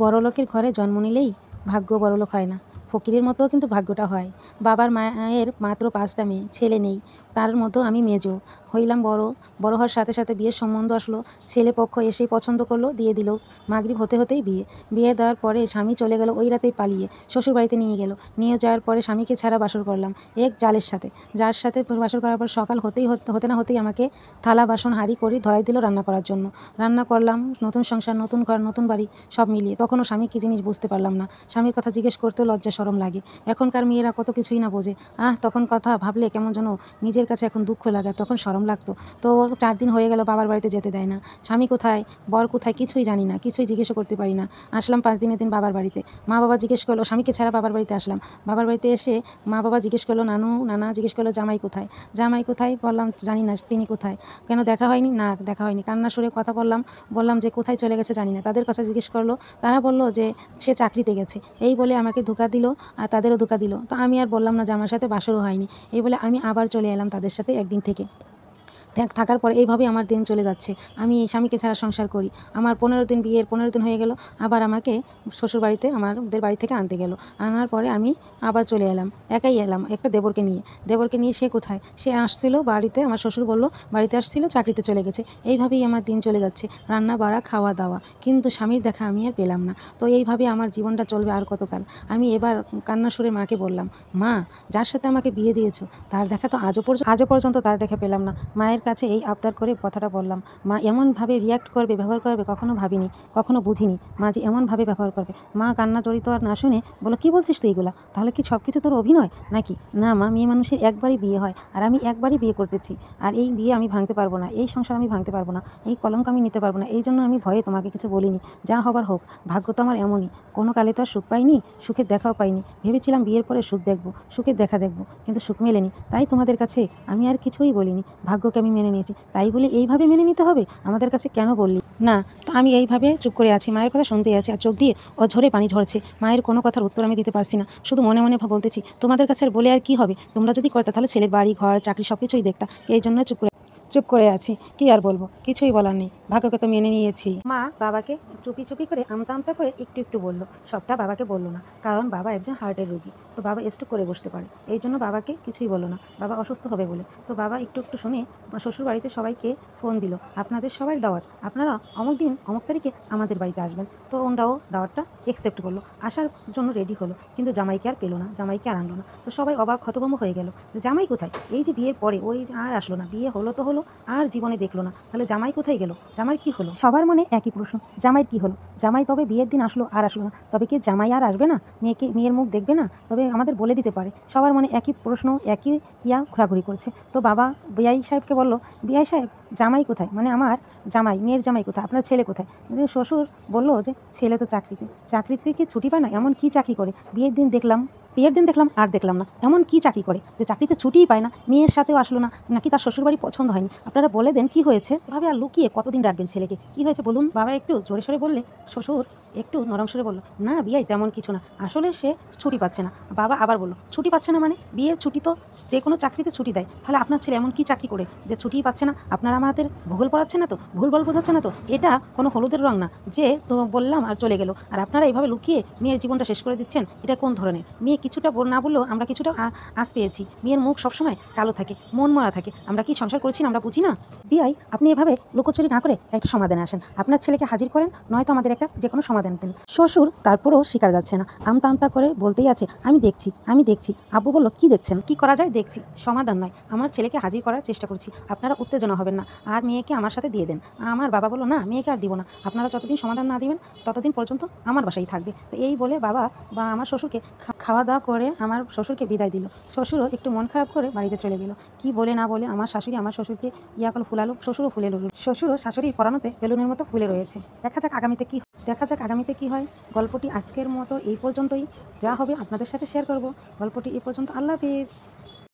বড়লোকের ঘরে জন্ম নিলেই ভাগ্য বড়লোক হয় না, ফকিরের মতো কিন্তু ভাগ্যটা হয়। বাবার মায়ের মাত্র 5টা মেয়ে, ছেলে নেই। তার মতো আমি মেজো হইলাম। বড় হওয়ার সাথে সাথে বিয়ের সম্বন্ধ আসলো। ছেলে পক্ষ এসেই পছন্দ করলো, দিয়ে দিল। মাগরিব হতে হতেই বিয়ে দেওয়ার পরে স্বামী চলে গেল, ওই রাতেই পালিয়ে শ্বশুর বাড়িতে নিয়ে গেল। নিয়ে যাওয়ার পরে স্বামীকে ছাড়া বাসর করলাম এক জালের সাথে। যার সাথে বাসর করার পর সকাল হতে না হতেই আমাকে থালা বাসন হাঁড়ি করে ধরাই দিল রান্না করার জন্য। রান্না করলাম, নতুন সংসার, নতুন ঘর, নতুন বাড়ি, সব মিলিয়ে তখনও স্বামী কী জিনিস বুঝতে পারলাম না। স্বামীর কথা জিজ্ঞেস করতেও লজ্জা শরম লাগে। এখনকার মেয়েরা কত কিছুই না বোঝে। তখন কথা ভাবলে কেমন যেন নিজের কাছে এখন দুঃখ লাগে, তখন শরম লাগতো। তো 4 দিন হয়ে গেল বাবার বাড়িতে যেতে দেয় না। স্বামী কোথায়, বর কোথায়, কিছুই জানি না, কিছুই জিজ্ঞেসও করতে পারি না। আসলাম 5 দিনের দিন বাবার বাড়িতে। মা বাবা জিজ্ঞেস করলো, স্বামীকে ছাড়া বাবার বাড়িতে আসলাম। বাবার বাড়িতে এসে মা বাবা জিজ্ঞেস করলো, নানা জিজ্ঞেস করলো জামাই কোথায়। জামাই কোথায় বললাম জানি না, তিনি কোথায়, কেন দেখা হয়নি, না দেখা হয়নি। কান্না সুরে কথা বললাম যে কোথায় চলে গেছে জানি না। তাদের কথা জিজ্ঞেস করলো, তারা বলল যে সে চাকরিতে গেছে। এই বলে আমাকে ধোঁকা দিল আর তাদেরও ধোঁকা দিল। তো আমি আর বললাম না যে আমার সাথে বাসরও হয়নি। এই বলে আমি আবার চলে এলাম তাদের সাথে একদিন থেকে। থাকার পর এইভাবেই আমার দিন চলে যাচ্ছে। আমি স্বামীকে ছাড়া সংসার করি। আমার 15 দিন হয়ে গেল। আবার আমাকে শ্বশুর বাড়িতে আমাদের বাড়ি থেকে আনতে গেল। আনার পরে আমি আবার চলে এলাম, একাই এলাম একটা দেবরকে নিয়ে। সে কোথায়, সে আসছিল বাড়িতে, আমার শ্বশুর বলল বাড়িতে আসছিল, চাকরিতে চলে গেছে। এইভাবেই আমার দিন চলে যাচ্ছে, রান্না বাড়া, খাওয়া দাওয়া, কিন্তু স্বামীর দেখা আমি আর পেলাম না। তো এইভাবে আমার জীবনটা চলবে আর কতকাল। আমি এবার কান্না সুরে মাকে বললাম, মা, যার সাথে আমাকে বিয়ে দিয়েছো তার দেখা তো আজও পর্যন্ত তার দেখা পেলাম না। মায়ের কাছে এই আবদার করে কথাটা বললাম। মা এমনভাবে রিয়্যাক্ট করবে, ব্যবহার করবে, কখনো ভাবিনি, কখনো বুঝিনি মা যে এমনভাবে ব্যবহার করবে। মা কান্না জড়িত আর না শুনে বলো, কী বলছিস তুই এগুলা? তাহলে কি সব কিছু তোর অভিনয় নাকি? না মা, মেয়ে মানুষের একবারই বিয়ে হয়, আর আমি একবারই বিয়ে করতেছি। আর এই বিয়ে আমি ভাঙতে পারবো না, এই সংসার আমি ভাঙতে পারবো না, এই কলঙ্ক আমি নিতে পারবো না। এই জন্য আমি ভয়ে তোমাকে কিছু বলিনি। যা হবার হোক, ভাগ্য তো আমার এমনই। কোনো কালে তো আর সুখ পাইনি, সুখের দেখাও পাইনি। ভেবেছিলাম বিয়ের পরে সুখ দেখবো, সুখের দেখা দেখবো, কিন্তু সুখ মেলেনি। তাই তোমাদের কাছে আমি আর কিছুই বলিনি। ভাগ্যকে আমি মেনে নিয়েছি। তাই বলে এইভাবে মেনে নিতে হবে? আমাদের কাছে কেন বললি না? তো আমি এইভাবে চুপ করে আছি, মায়ের কথা শুনতেই আছি, আর চোখ দিয়ে অঝরে পানি ঝরছে। মায়ের কোনো কথার উত্তর আমি দিতে পারছি না, শুধু মনে মনে বলতেছি, তোমাদের কাছে আর বলে আর কি হবে? তোমরা যদি করতে তাহলে ছেলের বাড়ি, ঘর, চাকরি সব কিছুই দেখতা। এই জন্য চুপ করে আছি। কি আর বলবো, কিছুই বলার নেই, ভাগ্যকে তো মেনে নিয়েছি। মা বাবাকে চুপি করে আমতা করে একটু বলল, সবটা বাবাকে বললো না, কারণ বাবা একজন হার্টের রোগী। তো বাবা স্ট্রোক করে বসতে পারে, এই জন্য বাবাকে কিছুই বললো না, বাবা অসুস্থ হবে বলে। তো বাবা একটু শুনে শ্বশুর বাড়িতে সবাইকে ফোন দিল, আপনাদের সবার দাওয়াত, আপনারা অমুক দিন অমুক তারিখে আমাদের বাড়িতে আসবেন। তো ওনারাও দাওয়াতটা অ্যাকসেপ্ট করলো, আসার জন্য রেডি হলো, কিন্তু জামাইকে আর পেলো না, জামাইকে আর আনলো না। তো সবাই অবাক হতভম্ব হয়ে গেল, জামাই কোথায়? এই যে বিয়ের পরে ওই আর আসলো না, বিয়ে হলো তো হলো, আর জীবনে দেখলো না, তাহলে জামাই কোথায় গেল? জামাই কি হলো? সবার মনে একই প্রশ্ন, জামাই কি হলো? জামাই তবে বিয়ের দিন আসলো আর আসলো না, তবে কি জামাই আর আসবে না? মেয়ের মুখ দেখবে না? তবে আমাদের বলে দিতে পারে। সবার মনে একই প্রশ্ন, একই ঘোরাঘুরি করছে। তো বাবা বিআই সাহেবকে বলল, বিআই সাহেব, জামাই কোথায়? মানে আমার জামাই, মেয়ের জামাই কোথায়? আপনার ছেলে কোথায়? শ্বশুর বলল যে ছেলে তো চাকরিতে কি ছুটি পায় না? এমন কি চাকরি করে? বিয়ের দিন দেখলাম আর দেখলাম না, এমন কি চাকরি করে যে চাকরিতে ছুটিই পায় না? মেয়ের সাথেও আসলো না, নাকি তার শ্বশুরবাড়ি পছন্দ হয়নি? আপনারা বলে দেন কি হয়েছে? এভাবে আর লুকিয়ে কতদিন রাখবেন ছেলেকে? কি হয়েছে বলুন? বাবা একটু জোরে সরে বললে, শ্বশুর একটু নরম সরে বলল, না বিয়াই তেমন কিছু না, আসলে সে ছুটি পাচ্ছে না। বাবা আবার বলল, ছুটি পাচ্ছে না মানে? বিয়ের ছুটি তো যে কোনো চাকরিতে ছুটি দেয়, তাহলে আপনার ছেলে এমন কি চাকরি করে যে ছুটিই পাচ্ছে না? আপনারা আমাদের ভূগোল পড়াচ্ছে না তো, ভুলভাল বোঝাচ্ছে না তো? এটা কোনো হলুদের রং না যে তো বললাম আর চলে গেল, আর আপনারা এইভাবে লুকিয়ে মেয়ের জীবনটা শেষ করে দিচ্ছেন। এটা কোন ধরনের? মেয়ে কিছুটা না বললেও আমরা কিছুটা আঁচ পেয়েছি। মেয়ের মুখ সবসময় কালো থাকে, মন মরা থাকে। আমরা কি সংসার করেছি না আমরা বুঝি না? বিআই, আপনি এভাবে লুকোচুরি না করে একটা সমাধানে আসেন, আপনার ছেলেকে হাজির করেন, নয়তো আমাদের একটা যে কোনো সমাধান দেন। শ্বশুর তারপরেও শিকার যাচ্ছে না, আমতা করে বলতেই আছে, আমি দেখছি। আব্বু বলল, কি দেখছেন? কি করা যায় দেখছি, সমাধান নয়। আমার ছেলেকে হাজির করার চেষ্টা করছি, আপনারা উত্তেজনা হবেন না, আর মেয়েকে আমার সাথে দিয়ে দেন। আমার বাবা বলল, না মেয়েকে আর দিব না, আপনারা যতদিন সমাধান না দিবেন ততদিন পর্যন্ত আমার বাসায় থাকবে। তো এই বলে বাবা আমার শ্বশুরকে খাওয়া দাওয়া করে আমার শ্বশুরকে বিদায় দিল। শ্বশুরও একটু মন খারাপ করে বাড়িতে চলে গেল। কি বলে না বলে আমার শাশুড়ি আমার শ্বশুরকে ইয়াকল ফুলালো, শ্বশুরও ফুলে রইল। শ্বশুরও শাশুড়ির পরানোতে বেলুনের মতো ফুলে রয়েছে। দেখা যাক আগামীতে কি হয়। গল্পটি আজকের মতো এই পর্যন্তই, যা হবে আপনাদের সাথে শেয়ার করব। গল্পটি এই পর্যন্ত, আল্লাহ হাফেজ।